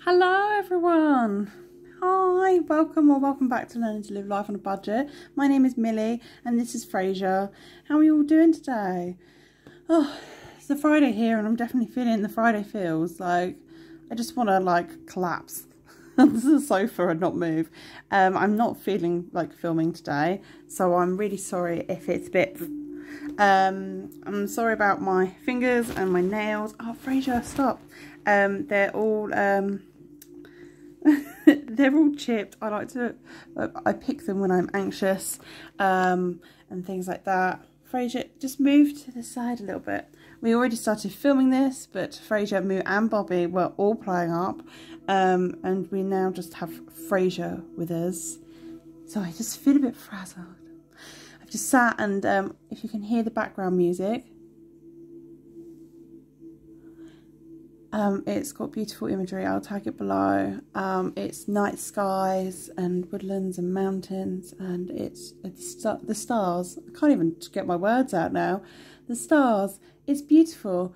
Hello everyone! Hi, welcome or welcome back to Learning to Live Life on a Budget. My name is Millie and this is Fraser. How are you all doing today? Oh, it's a Friday here and I'm definitely feeling the Friday feels. Like, I just want to collapse onto the sofa and not move. I'm not feeling like filming today, so I'm really sorry if it's a bit... I'm sorry about my fingers and my nails. Oh, Fraser, stop. They're all... they're all chipped. I pick them when I'm anxious and things like that. Fraser, just move to the side a little bit. We already started filming this, but Fraser, Moo and Bobby were all playing up, and we now just have Fraser with us. So I just feel a bit frazzled. I've just sat and if you can hear the background music, it's got beautiful imagery. I'll tag it below. It's night skies and woodlands and mountains, and it's the stars. I can't even get my words out now. The stars. It's beautiful.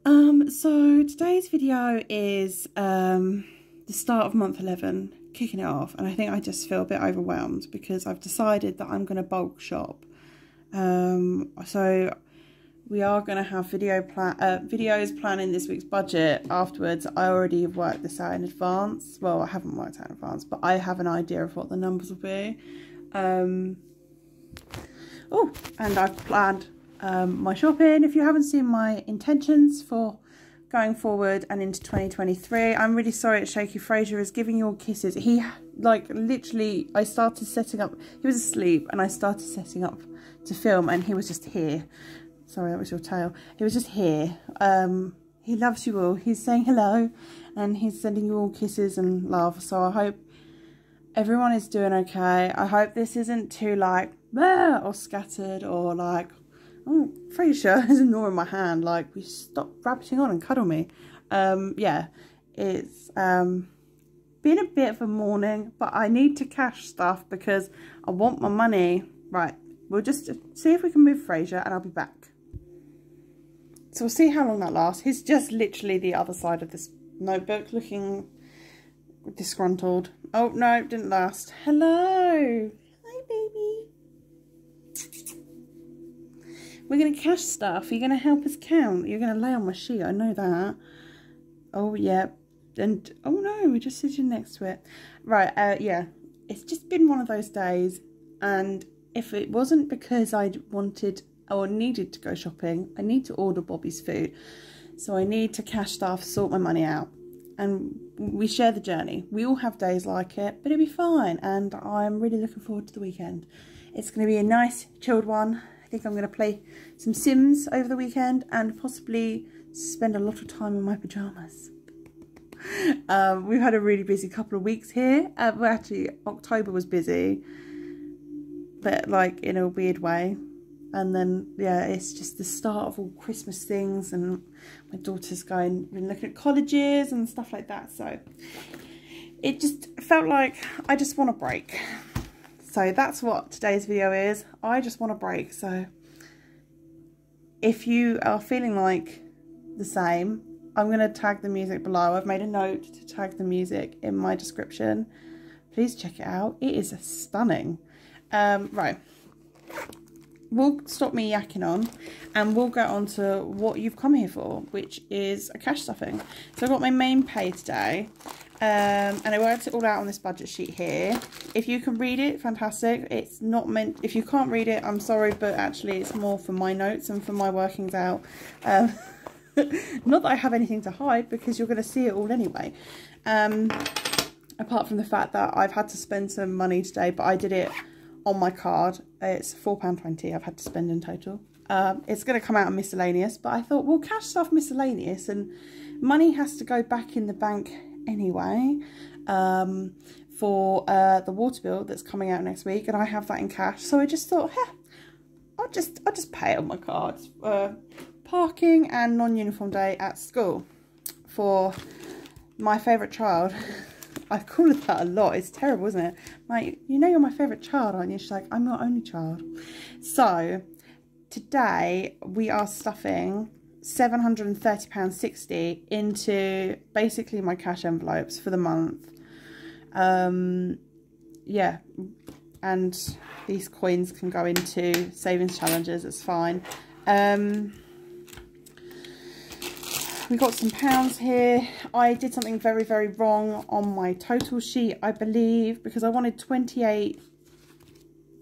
So today's video is the start of month 11, kicking it off, and I think I just feel a bit overwhelmed because I've decided that I'm going to bulk shop. So we are going to have videos planning this week's budget afterwards. I already have worked this out in advance. Well, I haven't worked out in advance, but I have an idea of what the numbers will be. Oh, and I've planned my shopping. If you haven't seen my intentions for going forward and into 2023, I'm really sorry that Shaky Fraser is giving you all kisses. He, literally, I started setting up. He was asleep and I started setting up to film and he was just here. Sorry, that was your tail. He was just here. He loves you all. He's saying hello and he's sending you all kisses and love. So I hope everyone is doing okay. I hope this isn't too or scattered or oh, Fraser is ignoring my hand. We stop rabbiting on and cuddle me. Yeah, it's been a bit of a morning, but I need to cash stuff because I want my money. Right, we'll just see if we can move Fraser and I'll be back. So we'll see how long that lasts. He's just literally the other side of this notebook looking disgruntled. Oh, no, it didn't last. Hello. Hi, baby. We're going to cash stuff. You're going to help us count. You're going to lay on my sheet. I know that. Oh, yeah. And, oh, no, we're just sitting next to it. Right, yeah. It's just been one of those days. And if it wasn't because I'd wanted or needed to go shopping, I need to order Bobby's food. So I need to cash stuff, sort my money out. And we share the journey. We all have days like it, but it'll be fine. And I'm really looking forward to the weekend. It's going to be a nice, chilled one. I think I'm going to play some Sims over the weekend and possibly spend a lot of time in my pyjamas. We've had a really busy couple of weeks here. Well, actually, October was busy, but in a weird way. And then, yeah, it's just the start of all Christmas things, and my daughter's been looking at colleges and stuff like that. So it just felt like I just want a break. So that's what today's video is. I just want a break. So if you are feeling like the same, I'm going to tag the music below. I've made a note to tag the music in my description. Please check it out. It is stunning. Right. We'll stop me yakking on and we'll go on to what you've come here for, which is a cash stuffing. So I've got my main pay today, and I worked it all out on this budget sheet here. If you can read it, fantastic. It's not meant, if you can't read it, I'm sorry, but actually it's more for my notes and for my workings out. Not that I have anything to hide because you're going to see it all anyway. Apart from the fact that I've had to spend some money today, but I did it on my card. It's £4.20 I've had to spend in total. It's going to come out of miscellaneous, but I thought, well, cash stuff miscellaneous, and money has to go back in the bank anyway for the water bill that's coming out next week, and I have that in cash. So I just thought, I'll just pay it on my card. Parking and non-uniform day at school for my favourite child. I call it that a lot. It's terrible, isn't it? Like, you know you're my favourite child, aren't you? She's like, I'm your only child. So today we are stuffing £730.60 into basically my cash envelopes for the month. Yeah, and these coins can go into savings challenges, it's fine. We got some pounds here. I did something very, very wrong on my total sheet, I believe, because I wanted 28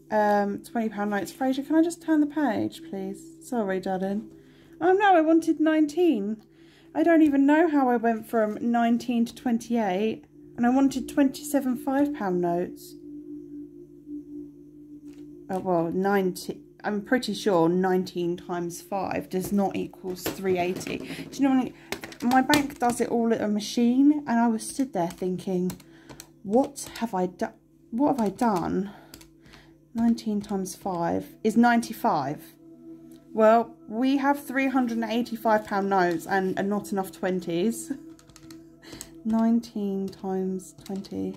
£20 notes. Fraser, can I just turn the page, please? Sorry, darling. Oh no, I wanted 19. I don't even know how I went from 19 to 28, and I wanted 27 £5 notes. Oh, well, 90. I'm pretty sure 19 times 5 does not equal 380. Do you know what I mean? My bank does it all at a machine, and I was stood there thinking, what have I done? What have I done? 19 times 5 is 95. Well, we have £385 notes and not enough 20s. 19 times 20.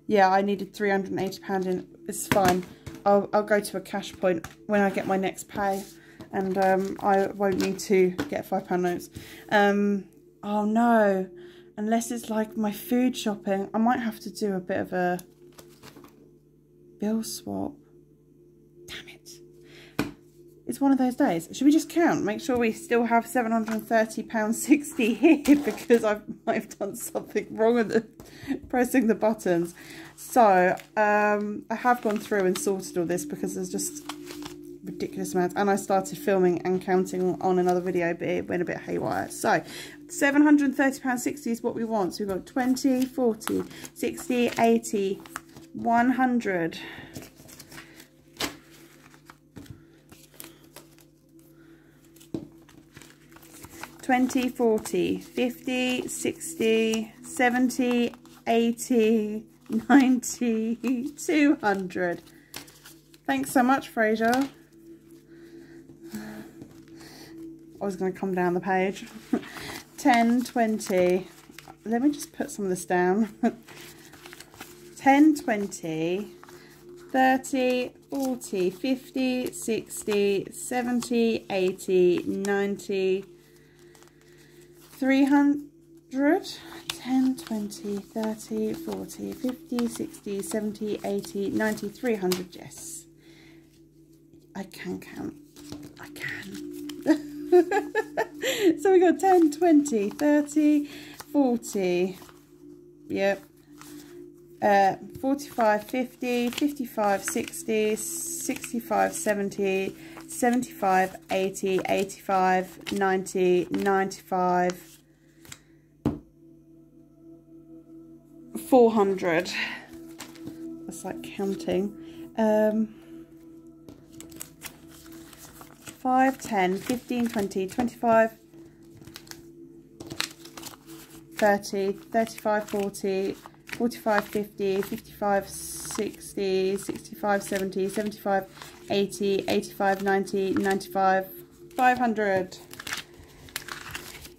Yeah, I needed £380 in. It's fine. I'll go to a cash point when I get my next pay, and I won't need to get £5 notes. Oh no, unless it's like my food shopping, I might have to do a bit of a bill swap. Damn it. It's one of those days. Should we just count? Make sure we still have £730.60 here, because I might have done something wrong with pressing the buttons. So, I have gone through and sorted all this because there's just ridiculous amounts. And I started filming and counting on another video, but it went a bit haywire. So, £730.60 is what we want. So we've got 20, 40, 60, 80, 100. 20, 40, 50, 60, 70, 80, 90, 200. Thanks so much, Fraser. I was going to come down the page. 10, 20. Let me just put some of this down. 10, 20, 30, 40, 50, 60, 70, 80, 90, 300, 10, 20, 30, 40, 50, 60, 70, 80, 90, 300, yes. I can count. I can. So we got 10, 20, 30, 40, yep. 45, 50, 55, 60, 65, 70, 75, 80, 85, 90, 95, 400. That's like counting. 5, 10, 15, 20, 25, 30, 35, 40, 45, 50, 55, 60, 65, 70, 75, 80, 85, 90, 95, 500.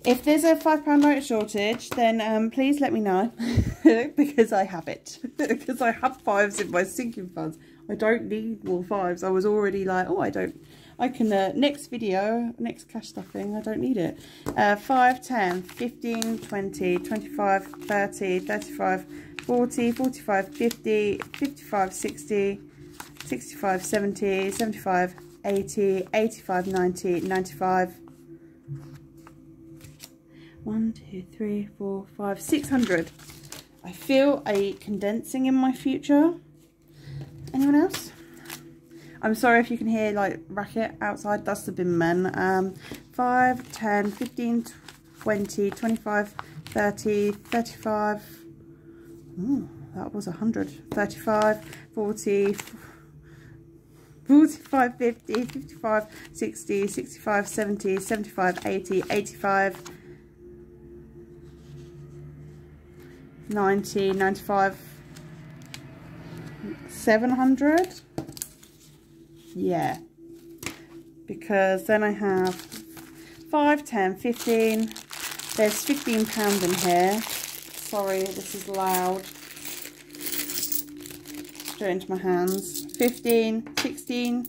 If there's a £5 note shortage, then please let me know, because I have it. Because I have 5s in my sinking funds. I don't need more 5s. I was already like, oh, I can, next video, next cash stuffing, I don't need it. 5, 10, 15, 20, 25, 30, 35, 40, 45, 50, 55, 60, 65, 70, 75, 80, 85, 90, 95. 1, 2, 3, 4, 5, 600. I feel a condensing in my future. Anyone else? I'm sorry if you can hear like racket outside. That's the bin men. 5, 10, 15, 20, 25, 30, 35. Ooh, that was 100. 35, 40, 45, 50, 55, 60, 65, 70, 75, 80, 85, 90, 95, 700. Yeah, because then I have 5, 10, 15. There's £15 in here. Sorry, this is loud. Straight into my hands. 15, 16,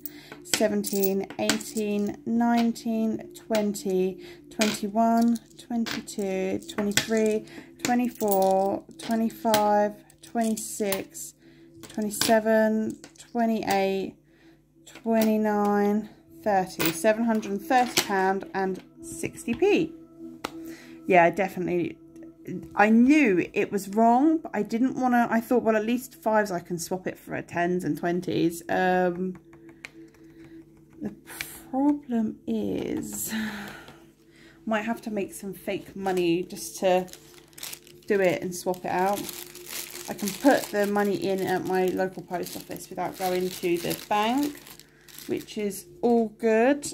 17, 18, 19, 20, 21, 22, 23, 24, 25, 26, 27, 28, 29, 30. £730 and 60p. Yeah, definitely. I knew it was wrong, but I didn't want to. I thought, well, at least 5's I can swap it for 10s and 20s. The problem is, might have to make some fake money just to do it and swap it out. I can put the money in at my local post office without going to the bank, which is all good.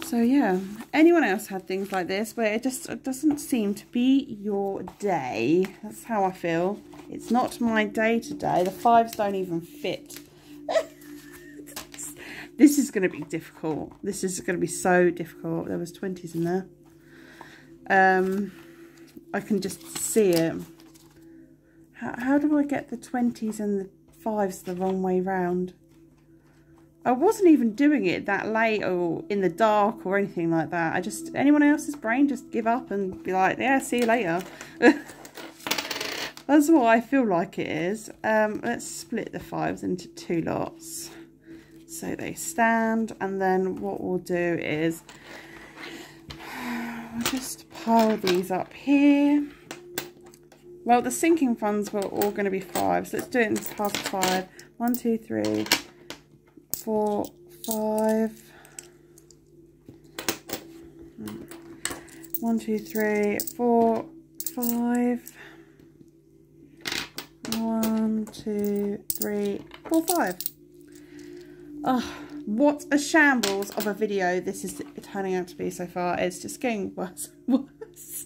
So yeah, anyone else had things like this where it doesn't seem to be your day? That's how I feel. It's not my day today. The 5's don't even fit. This is going to be difficult. This is going to be so difficult. There was 20s in there. I can just see it. How do I get the 20s and the 5's the wrong way round? I wasn't even doing it that late or in the dark or anything like that. Anyone else's brain just give up and be like, yeah, see you later. That's what I feel like it is. Let's split the 5's into 2 lots so they stand, and then what we'll do is we'll just pile these up here. Well, the sinking funds were all going to be 5's. Let's do it in half 5. 1, 2, 3, 4, 5. 1, 2, 3, 4, 5. 1, 2, 3, 4, 5. Oh, what a shambles of a video this is turning out to be so far. It's just getting worse and worse.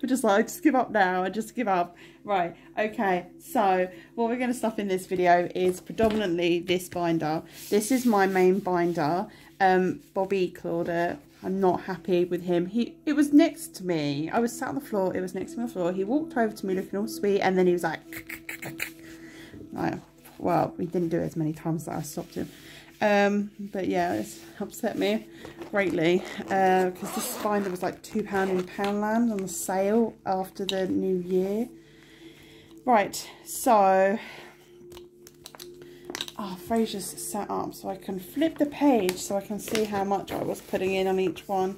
I'm just like, just give up now. I just give up. Right, okay, so what we're going to stuff in this video is predominantly this binder. This is my main binder. Bobby clawed it. I'm not happy with him. It was next to me. I was sat on the floor. It was next to me on the floor. He walked over to me looking all sweet, and then he was like, well, we didn't do it as many times that I stopped him. But yeah, it's upset me greatly because this binder was like £2 in Poundland on the sale after the new year. Right, so Fraser's set up so I can flip the page so I can see how much I was putting in on each one.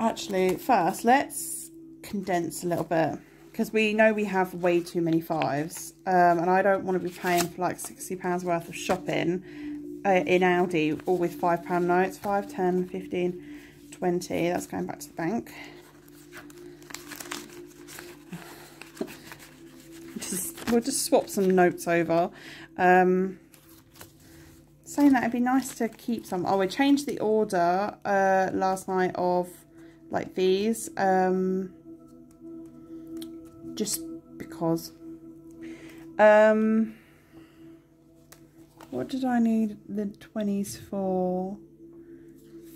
Actually, first let's condense a little bit, because we know we have way too many 5's, and I don't want to be paying for like £60 worth of shopping in Aldi, all with £5 notes. 5, 10, 15, 20. That's going back to the bank. We'll just swap some notes over. Saying that it'd be nice to keep some. Oh, we changed the order last night of like these. Just because. What did I need the 20s for?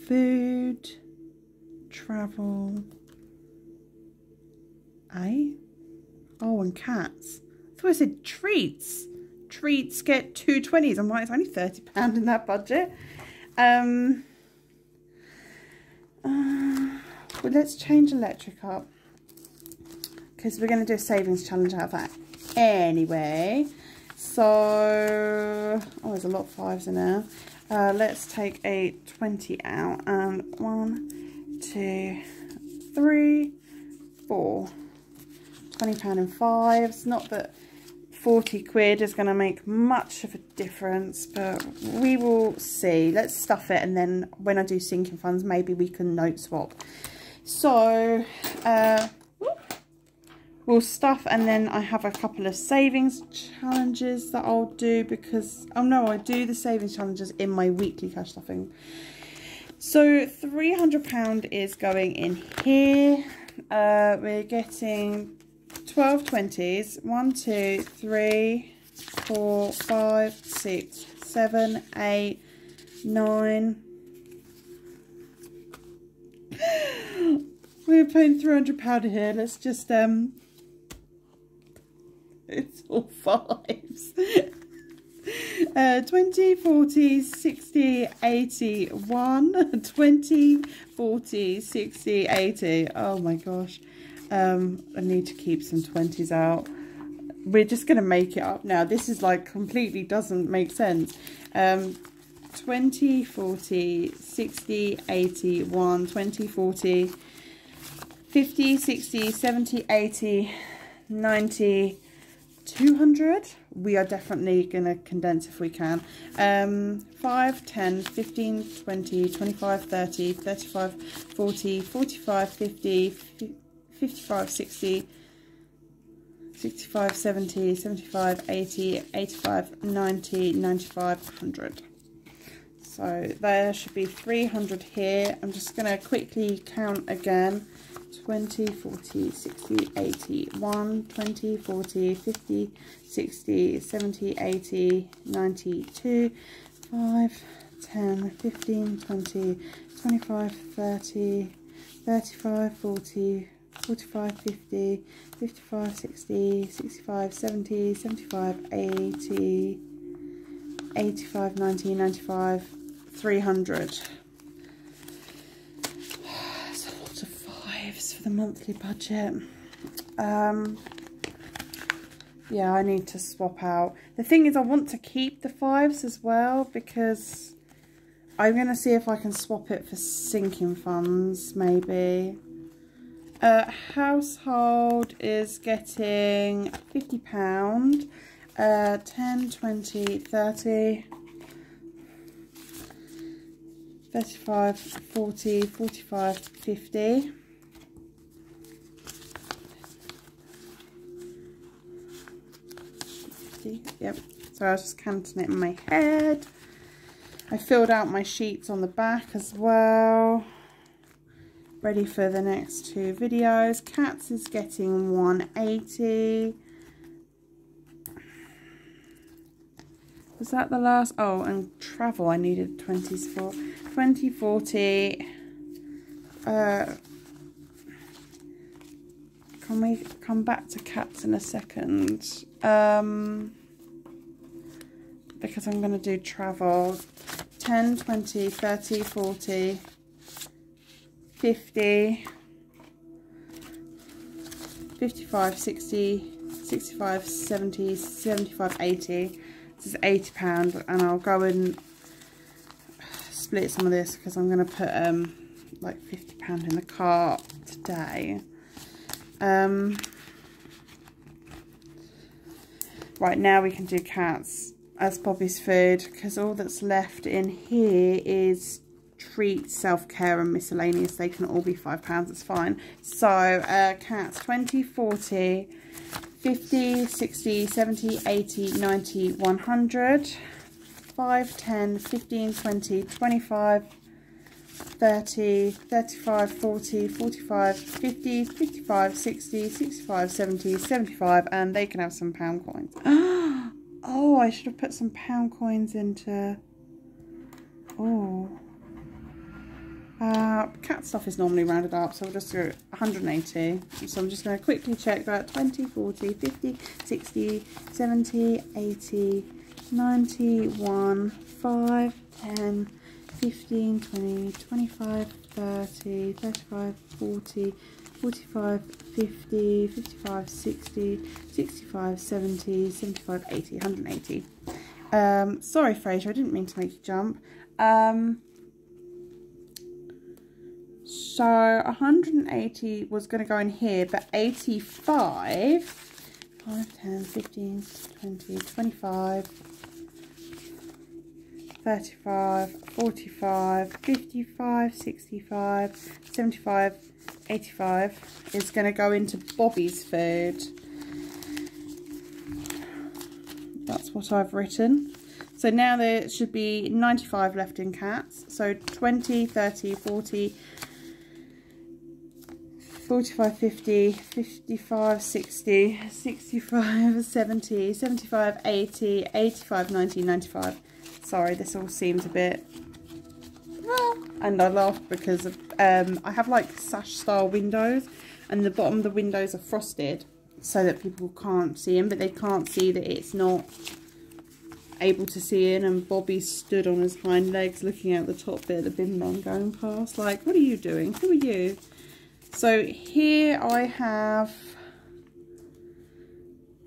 Food, travel, oh, and cats. I thought I said treats. Treats get 2 20s. I'm like, it's only £30 in that budget. Well, let's change electric up, because we're going to do a savings challenge out of that anyway. So, oh, there's a lot of 5's in there. Let's take a 20 out, and 1, 2, 3, 4. £20 in 5's. Not that 40 quid is going to make much of a difference, but we will see. Let's stuff it, and then when I do sinking funds, maybe we can note swap. So we'll stuff, and then I have a couple of savings challenges that I'll do, because oh no, I do the savings challenges in my weekly cash stuffing. So £300 is going in here. We're getting 12 20s. 1, 2, 3, 4, 5, 6, 7, 8, 9. We're paying £300 here. Let's just it's all 5s. 20, 40, 60, 80, 1, 20, 40, 60, 80. Oh my gosh. I need to keep some 20s out. We're just going to make it up now. This is like completely doesn't make sense. 20, 40, 60, 80, 1, 20, 40, 50, 60, 70, 80, 90, 200. We are definitely going to condense if we can. 5, 10, 15, 20, 25, 30, 35, 40, 45, 50, 55, 60, 65, 70, 75, 80, 85, 90, 95, 100. So there should be 300 here. I'm just going to quickly count again. 20, 40, 60, 80, 1, 20, 40, 50, 60, 70, 80, 92, 5, 10, 15, 20, 25, 30, 35, 40, 45, 50, 55, 60, 65, 70, 75, 80, 85, 90, 95, 300. That's a lot of 5s for the monthly budget. Yeah, I need to swap out. The thing is, I want to keep the 5s as well, because I'm going to see if I can swap it for sinking funds, maybe. Household is getting £50. 10, 20, 30, 35, 40, 45, 50. Yep, so I was just counting it in my head. I filled out my sheets on the back as well. Ready for the next 2 videos. Cats is getting 180. Was that the last? Oh, and travel I needed 20s for. 20, 40. Can we come back to cats in a second? Because I'm going to do travel. 10, 20, 30, 40, 50, 55, 60, 65, 70, 75, 80. This is £80, and I'll go and split some of this because I'm going to put like £50 in the cart today. Right, now we can do cats as Bobby's food, because all that's left in here is treats, self-care and miscellaneous. They can all be £5, it's fine. So cats, 20, 40, 50, 60, 70, 80, 90, 100, 5, 10, 15, 20, 25, 30, 35, 40, 45, 50, 55, 60, 65, 70, 75, and they can have some pound coins. Oh, I should have put some pound coins into... Oh. Cat stuff is normally rounded up, so we'll just go 180. So I'm just going to quickly check that. 20, 40, 50, 60, 70, 80, 91, 5, 10, 15, 20, 25, 30, 35, 40, 45, 50, 55, 60, 65, 70, 75, 80, 180. Sorry, Fraser, I didn't mean to make you jump. So 180 was going to go in here, but 85, 5, 10, 15, 20, 25, 35, 45, 55, 65, 75, 85 is going to go into Bobby's food. That's what I've written. So now there should be 95 left in cats. So 20, 30, 40, 45, 50, 55, 60, 65, 70, 75, 80, 85, 90, 95. Sorry, this all seems a bit... And I laughed because of, I have like sash style windows, and the bottom of the windows are frosted so that people can't see in, but they can't see that it's not able to see in. And Bobby stood on his hind legs looking out the top bit of the bin men going past, like, what are you doing? Who are you? So here I have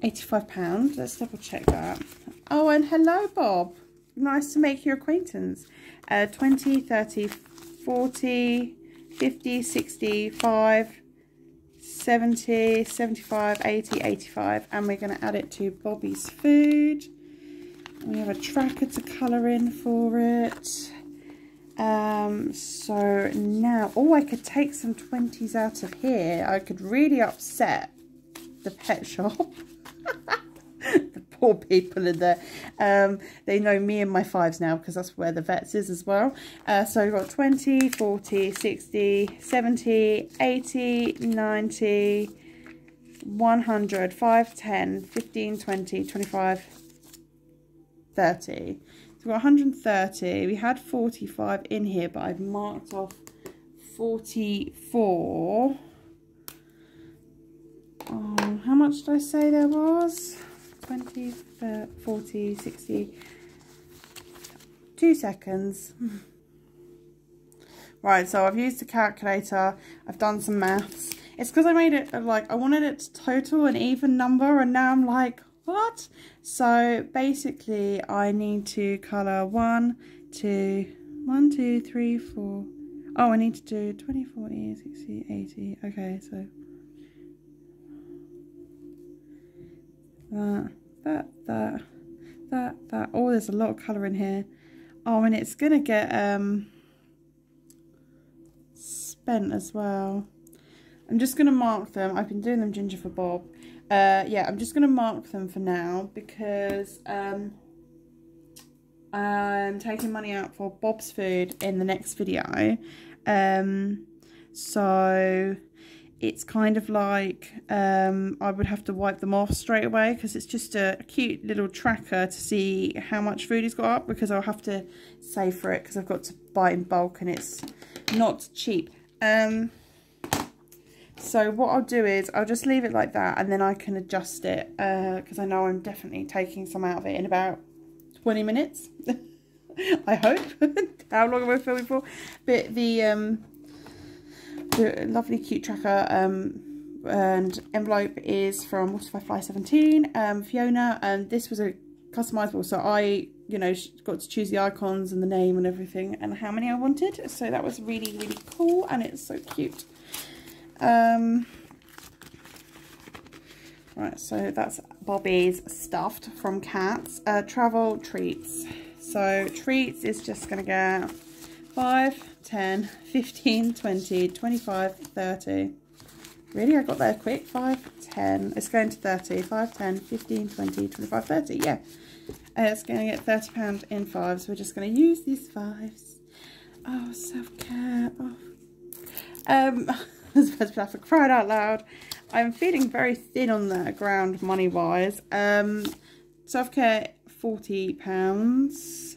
£85. Let's double check that. Oh, and hello, Bob. Nice to make your acquaintance. 20, 30, 40, 50, 65, 70, 75, 80, 85. And we're going to add it to Bobby's food. And we have a tracker to colour in for it. So now, oh, I could take some 20s out of here. I could really upset the pet shop. The poor people in there. They know me and my 5's now because that's where the vets is as well. So we've got 20, 40, 60, 70, 80, 90, 100, 5, 10, 15, 20, 25, 30. So we've got 130. We had 45 in here, but I've marked off 44. Oh, how much did I say there was? 20, 30, 40, 60. 2 seconds. Right, so I've used the calculator. I've done some maths. It's because I made it like, I wanted it to total an even number, and now I'm like, what? So basically I need to colour 1, 2, 3, 4. Oh, I need to do 20, 40, 60, 80. Okay, so that. Oh, there's a lot of colour in here. Oh, and it's gonna get spent as well. I'm just gonna mark them. I've been doing them ginger for Bob. Yeah, I'm just gonna mark them for now because I'm taking money out for Bob's food in the next video. So it's kind of like I would have to wipe them off straight away because it's just a cute little tracker to see how much food he's got up, because I'll have to save for it because I've got to buy in bulk and it's not cheap. So what I'll do is I'll just leave it like that, and then I can adjust it because I know I'm definitely taking some out of it in about 20 minutes. I hope. How long am I filming for? But the lovely cute tracker and envelope is from If I Fly17, Fiona, and this was a customizable, so I, you know, got to choose the icons and the name and everything and how many I wanted, so that was really, really cool, and it's so cute. Right, so that's Bobby's stuffed from cats. Travel treats. So treats is just going to get 5, 10, 15, 20, 25, 30. Really? I got there quick. 5, 10. It's going to 30. 5, 10, 15, 20, 25, 30. Yeah. It's going to get £30 in 5s. We're just going to use these 5s. Oh, self-care. Oh. I was supposed to have to cry out loud. I'm feeling very thin on the ground money-wise. Self-care, £40.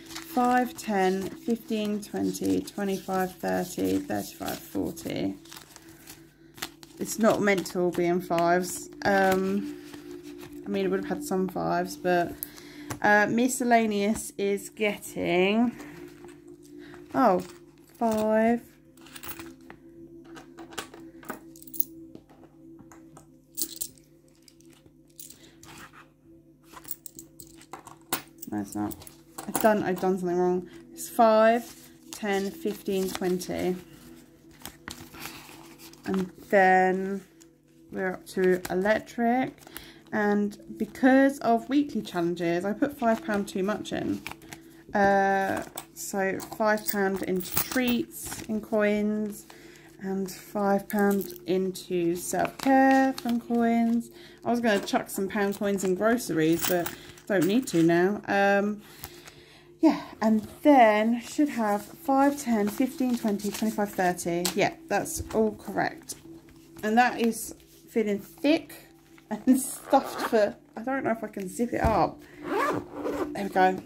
5, 10, 15, 20, 25, 30, 35, 40. It's not meant to all be in 5s. I mean, it would have had some 5s, but miscellaneous is getting, oh, 5. No, it's not. I've done something wrong. It's 5, 10, 15, 20. And then we're up to electric. And because of weekly challenges, I put £5 too much in. So £5 into treats in coins, and £5 into self-care from coins. I was going to chuck some pound coins in groceries, but don't need to now. Yeah, and then should have 5, 10, 15, 20, 25, 30. Yeah, that's all correct. And that is feeling thick and stuffed for, I don't know if I can zip it up. There we go.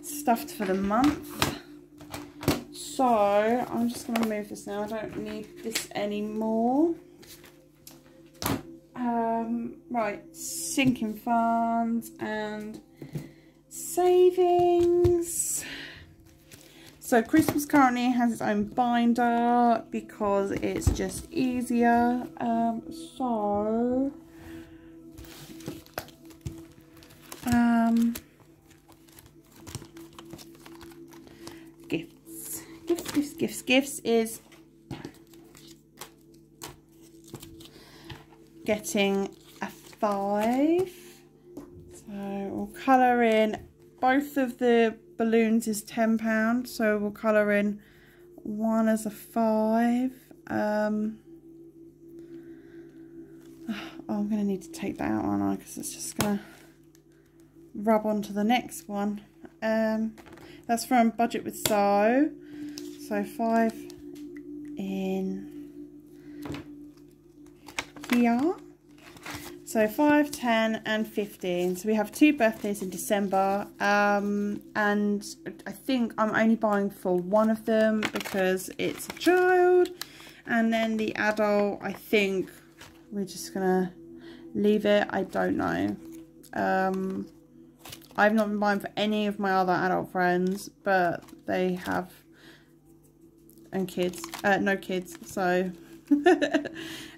Stuffed for the month. So I'm just going to move this now. I don't need this anymore. Right, sinking funds and savings. So Christmas currently has its own binder because it's just easier. Gifts is getting a 5. So we'll colour in, both of the balloons is £10, so we'll colour in one as a 5. I'm going to need to take that out, aren't I? Because it's just going to rub onto the next one. That's from Budget with So 5 in here. So 5, 10 and 15. So we have 2 birthdays in December, and I think I'm only buying for one of them because it's a child, and then the adult, I think we're just gonna leave it. I don't know. I've not been buying for any of my other adult friends, but they have, and kids, no kids, so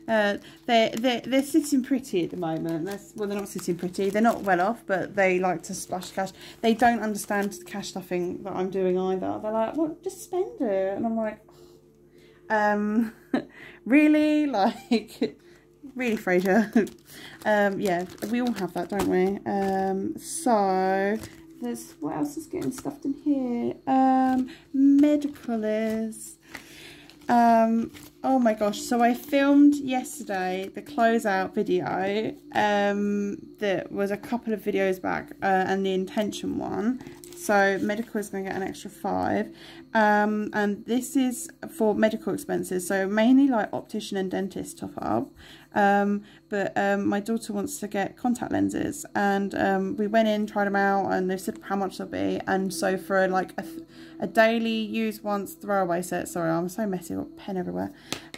they're sitting pretty at the moment. Well, they're not sitting pretty, they're not well off, but they like to splash cash. They don't understand the cash stuffing that I'm doing either. They're like, well, just spend it. And I'm like, really? Like, really, Fraser? Yeah, we all have that, don't we? So there's, what else is getting stuffed in here? Medical is, oh my gosh, so I filmed yesterday the closeout video that was a couple of videos back, and the intention one. So medical is going to get an extra 5, and this is for medical expenses, so mainly like optician and dentist top up, but my daughter wants to get contact lenses, and we went in, tried them out, and they said how much they'll be. And so for like a daily use once throwaway set, sorry, I'm so messy, I've got a pen everywhere,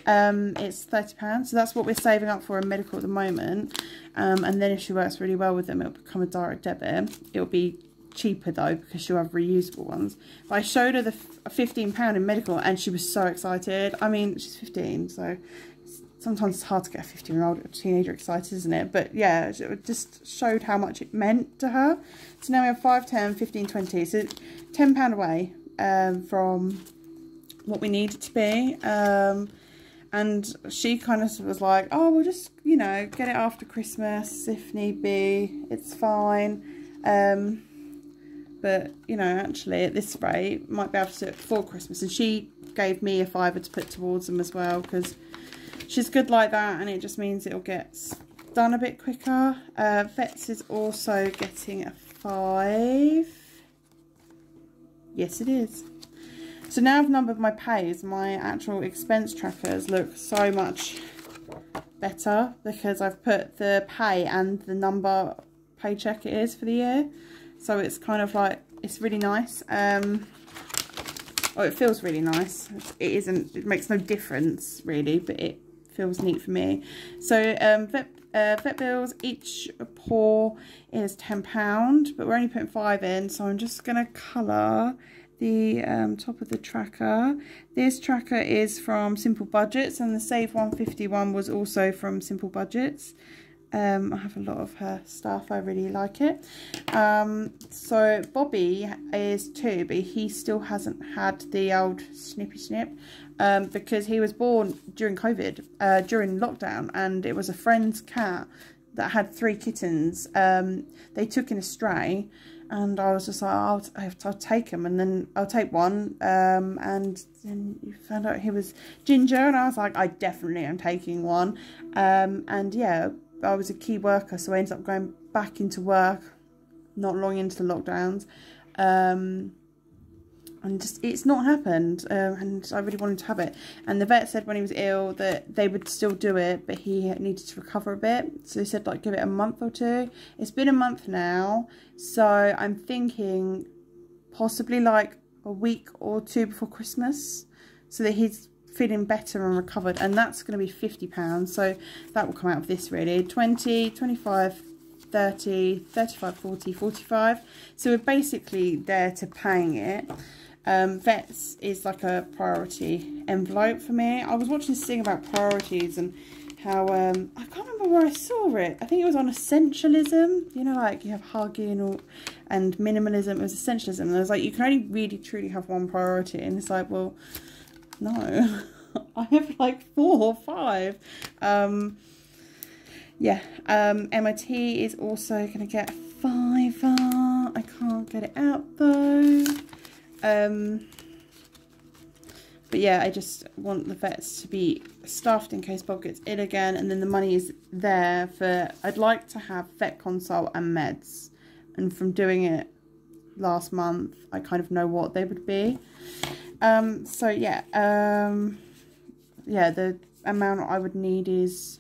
it's £30, so that's what we're saving up for in medical at the moment. And then if she works really well with them, it'll become a direct debit. It'll be cheaper though because she'll have reusable ones. But I showed her the £15 in medical and she was so excited. I mean, she's 15, so sometimes it's hard to get a 15-year-old teenager excited, isn't it? But yeah, it just showed how much it meant to her. So now we have 5, 10, 15, 20, so £10 away from what we need it to be. And she kind of was like, oh, we'll just, you know, get it after Christmas if need be, it's fine. But, you know, actually at this rate, might be able to do it before Christmas. And she gave me a £5 to put towards them as well, because she's good like that, and it just means it'll get done a bit quicker. Vets is also getting a 5. Yes, it is. So now I've numbered my pays, my actual expense trackers look so much better because I've put the pay and the number paycheck it is for the year. So it's kind of like, it's really nice. Oh, it feels really nice. It isn't, it makes no difference really, but it feels neat for me. So vet bills, each pour is £10, but we're only putting 5 in, so I'm just going to colour the top of the tracker. This tracker is from Simple Budgets, and the Save 151 was also from Simple Budgets. I have a lot of her stuff, I really like it. So Bobby is 2, but he still hasn't had the old snippy snip, because he was born during COVID, during lockdown, and it was a friend's cat that had 3 kittens. They took in a stray, and I was just like, I'll take him, and then I'll take one, and then you found out he was ginger, and I was like, I definitely am taking one. And yeah, I was a key worker, so I ended up going back into work not long into the lockdowns, and just, it's not happened, and I really wanted to have it. And the vet said when he was ill that they would still do it, but he needed to recover a bit, so they said like give it a month or 2. It's been a month now, so I'm thinking possibly like a week or two before Christmas, so that he's feeling better and recovered, and that's going to be £50, so that will come out of this really. 20, 25, 30, 35, 40, 45. So we're basically there to paying it. Vets is like a priority envelope for me. I was watching this thing about priorities and how I can't remember where I saw it. I think it was on essentialism. You know, like you have hugging and minimalism. It was essentialism, and I was like, you can only really truly have one priority, and it's like, well, no. I have like 4 or 5. Yeah, MIT is also going to get a £5. I can't get it out though. But yeah, I just want the vets to be stuffed in case Bob gets ill again, and then the money is there for, I'd like to have vet consult and meds, and from doing it last month I kind of know what they would be. So yeah, yeah, the amount I would need is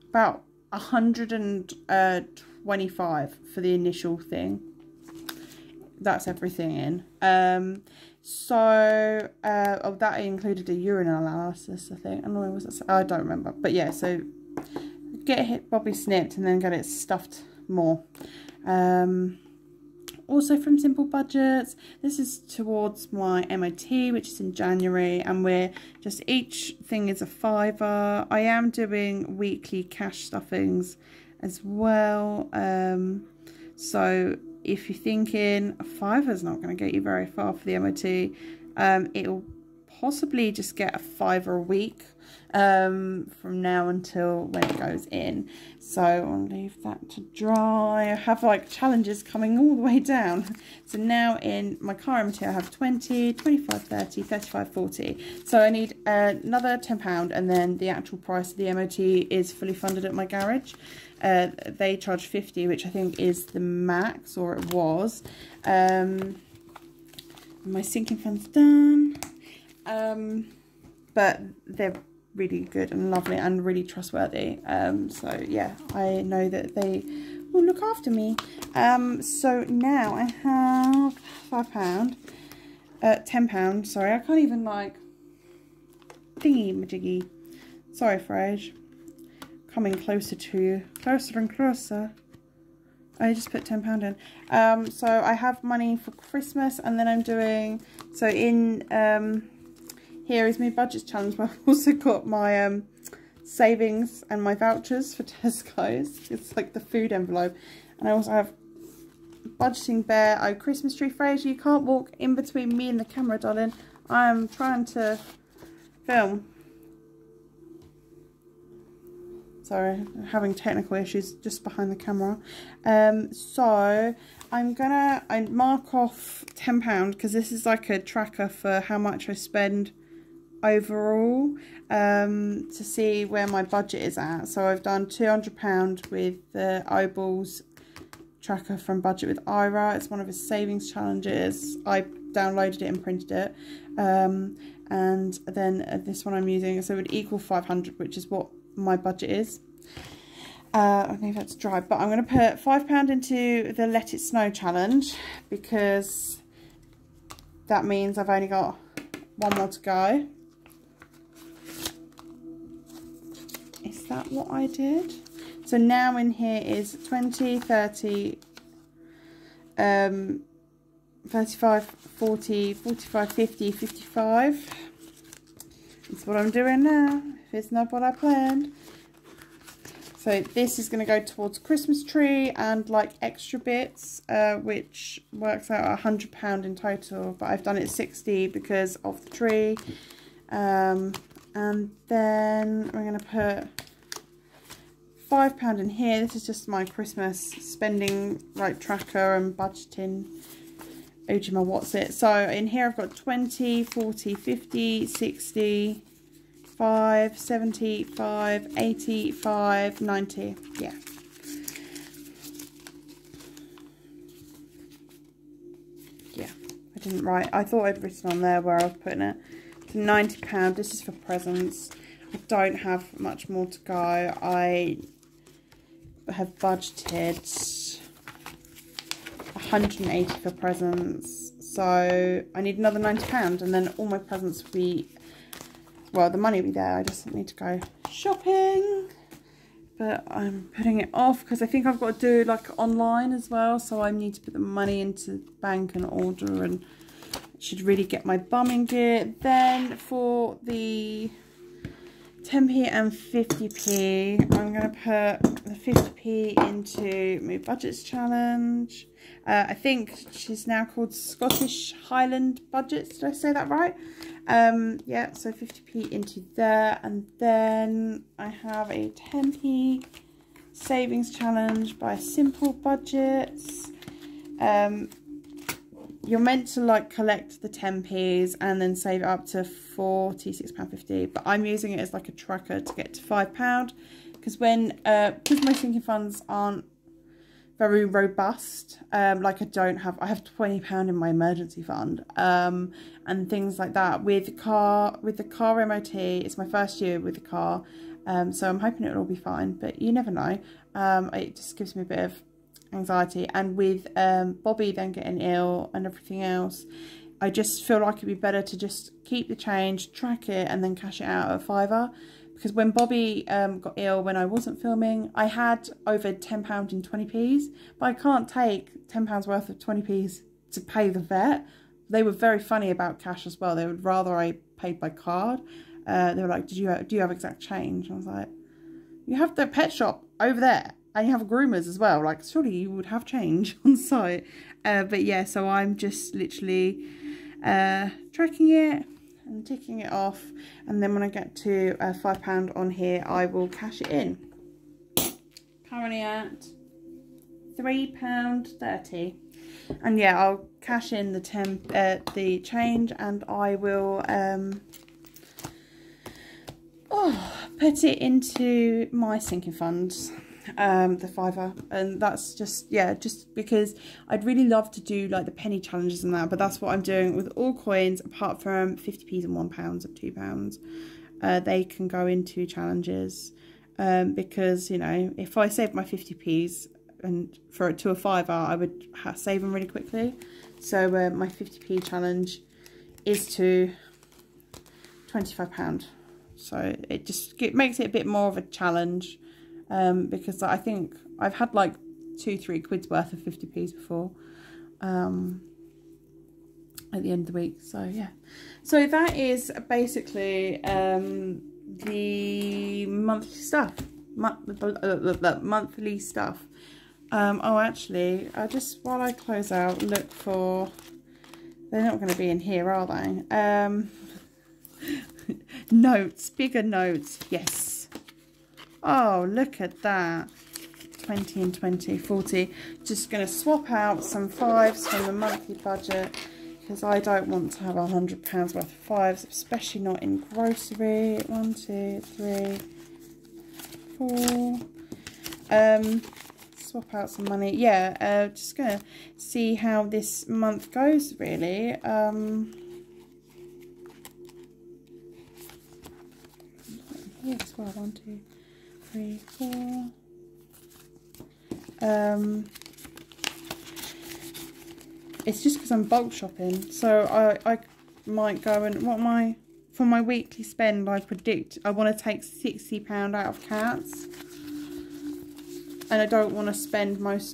about 125 for the initial thing. That's everything in. So oh, that included a urine analysis, I think. I don't know, was that, I don't remember. But yeah, so get Bobby snipped and then get it stuffed more. Also from Simple Budgets, this is towards my MOT, which is in January, and we're just, each thing is a £5. I am doing weekly cash stuffings as well. So if you're thinking a £5 is not going to get you very far for the MOT, it'll possibly just get a £5 a week from now until when it goes in. So I'll leave that to dry. I have like challenges coming all the way down. So now in my car MOT I have 20, 25, 30, 35, 40. So I need another £10, and then the actual price of the MOT is fully funded at my garage. They charge 50, which I think is the max, or it was. My sinking fun's done. But they're really good and lovely and really trustworthy. So yeah, I know that they will look after me. So now I have £5, £10, sorry, I can't even like thingy majiggy. Sorry, Frage. Coming closer to you, closer and closer. I just put £10 in. So I have money for Christmas, and then I'm doing, so in here is my budgets challenge, but I've also got my savings and my vouchers for Tesco's. It's like the food envelope. And I also have budgeting bear. Oh, Christmas tree. Fraser, you can't walk in between me and the camera, darling. I am trying to film. Sorry, I'm having technical issues just behind the camera. So I'm gonna mark off £10 because this is like a tracker for how much I spend overall, to see where my budget is at. So I've done £200 with the Eyeballs tracker from Budget with Ira. It's one of his savings challenges. I downloaded it and printed it, and then this one I'm using, so it would equal 500, which is what my budget is. I think that's dry, but I'm going to put £5 into the Let It Snow challenge, because that means I've only got one more to go. Is that what I did? So now in here is 20, 30, 35, 40, 45, 50, 55. That's what I'm doing now, if it's not what I planned. So this is going to go towards Christmas tree and like extra bits, which works out £100 in total, but I've done it 60 because of the tree. And then I'm going to put £5 in here. This is just my Christmas spending like tracker and budgeting. Ojima, what's it? So in here I've got 20, 40, 50, 60, 5, 75, 85, 90. Yeah. Yeah, I didn't write. I thought I'd written on there where I was putting it. So £90. This is for presents. I don't have much more to go. I have budgeted 180 for presents. So I need another £90 and then all my presents will be, well, the money will be there. I just need to go shopping. But I'm putting it off because I think I've got to do like online as well. So I need to put the money into the bank and order, and should really get my bum in gear. Then for the 10p and 50p, I'm going to put the 50p into my budgets challenge. I think she's now called Scottish Highland Budgets. Did I say that right? Yeah, so 50p into there. And then I have a 10p savings challenge by Simple Budgets. You're meant to like collect the 10p's and then save it up to £46.50, but I'm using it as like a tracker to get to £5 because because my sinking funds aren't very robust, like I have £20 in my emergency fund, and things like that. With the car MOT, it's my first year with the car, so I'm hoping it'll all be fine, but you never know. It just gives me a bit of anxiety, and with Bobby then getting ill and everything else, I just feel like it'd be better to just keep the change, track it, and then cash it out at a fiver. Because when Bobby got ill when I wasn't filming, I had over £10 in 20p's, but I can't take £10 worth of 20p's to pay the vet. They were very funny about cash as well. They would rather I paid by card. They were like, do you have exact change? And I was like, you have the pet shop over there. And you have groomers as well. Like, surely you would have change on site. But yeah, so I'm just literally tracking it and ticking it off. And then when I get to £5 on here, I will cash it in. Currently at £3.30. And yeah, I'll cash in the change, and I will put it into my sinking funds. The fiver, and that's just, yeah, just because I'd really love to do like the penny challenges and that, but that's what I'm doing with all coins apart from 50p's and £1 and £2. They can go into challenges, because, you know, if I save my 50p's and to a fiver, I would save them really quickly. So my 50p challenge is to £25, so it makes it a bit more of a challenge. Because I think I've had like 2-3 quid's worth of 50p's before at the end of the week. So yeah, so that is basically the monthly stuff. Monthly stuff. Oh, actually, while I close out, look for. They're not going to be in here, are they? Notes, bigger notes. Yes. Oh, look at that. 20 and 20, 40. Just going to swap out some 5's from the monthly budget, because I don't want to have £100 worth of 5's, especially not in grocery. 1, 2, 3, 4. Swap out some money. Yeah, just going to see how this month goes, really. Here as well. 1, 2, 3, 4. It's just because I'm bulk shopping, so I might go and for my weekly spend, I predict I want to take £60 out of cats, and I don't want to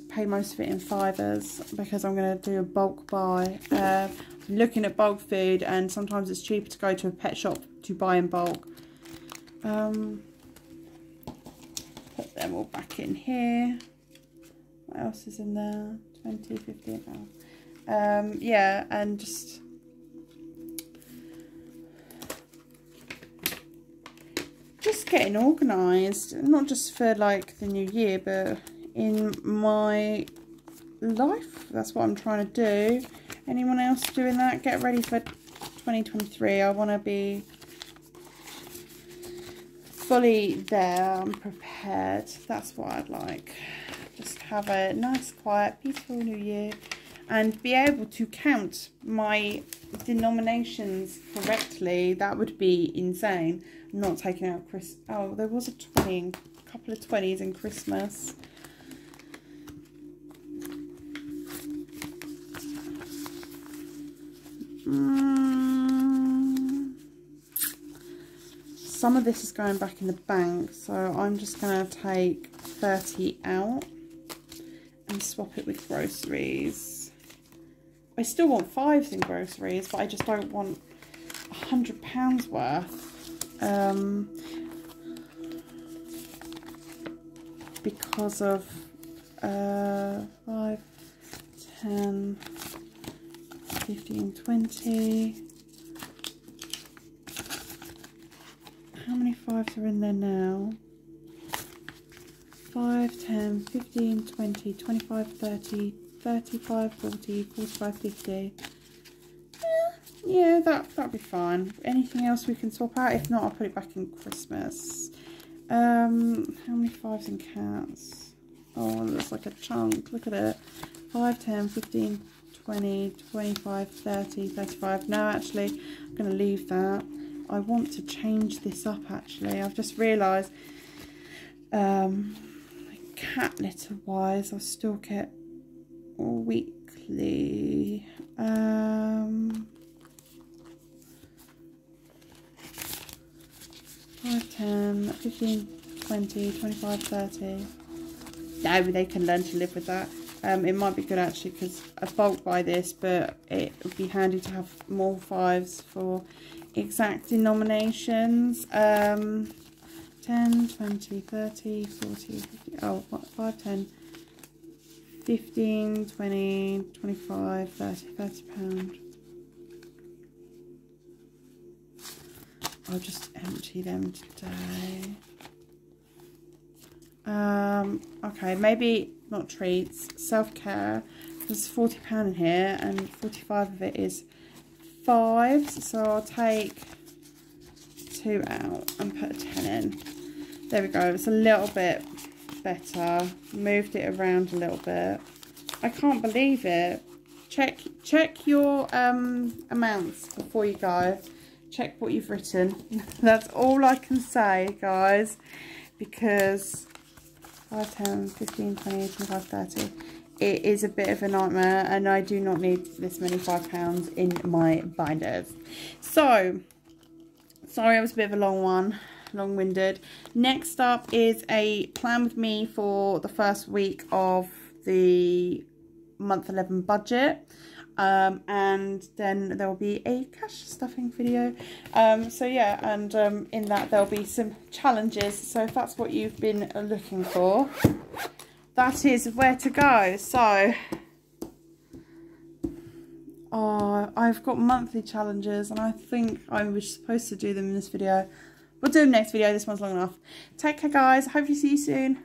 pay most of it in fivers, because I'm going to do a bulk buy. I'm looking at bulk food, and sometimes it's cheaper to go to a pet shop to buy in bulk. Put them all back in here. What else is in there? 20, 50, yeah, and just getting organised, not just for like the new year, but in my life. That's what I'm trying to do. Anyone else doing that? Get ready for 2023. I want to be fully there. I'm prepared. That's what I'd like. Just have a nice, quiet, peaceful new year, and be able to count my denominations correctly. That would be insane. I'm not taking out oh, there was a couple of 20s in Christmas. Some of this is going back in the bank, so I'm just going to take 30 out and swap it with groceries. I still want 5's in groceries, but I just don't want £100 worth. Because of 5, 10, 15, 20. How many 5's are in there now? 5, 10, 15, 20, 25, 30, 35, 40, 45, 50. Yeah, that'll be fine. Anything else we can swap out? If not, I'll put it back in Christmas. How many 5's in cats? Oh, it looks like a chunk. Look at it. 5, 10, 15, 20, 25, 30, 35. No, actually, I'm going to leave that. I want to change this up, actually. I've just realised cat litter wise, I'll still get weekly. 5, 10, 15, 20, 25, 30. No, they can learn to live with that. It might be good actually because I bulk buy this, but it would be handy to have more 5's for exact denominations. 10, 20, 30, 40, 50, oh, 5, 10, 15, 20, 25, 30 £30. I'll just empty them today. Okay, maybe not treats, self-care. There's £40 in here and 45 of it is 5's, so I'll take 2 out and put a 10 in. There we go, it's a little bit better. Moved it around a little bit. I can't believe it. Check your amounts before you go. Check what you've written. That's all I can say, guys, because 5, 10, 15, 20, 25, 30. It is a bit of a nightmare, and I do not need this many £5 in my binders. So, sorry it was a bit of a long one, long-winded. Next up is a plan with me for the first week of the month 11 budget. And then there will be a cash stuffing video. So yeah, and in that there'll be some challenges. So if that's what you've been looking for, that is where to go. So I've got monthly challenges, and I think I was supposed to do them in this video. We'll do them next video. This one's long enough. Take care, guys. Hope to see you soon.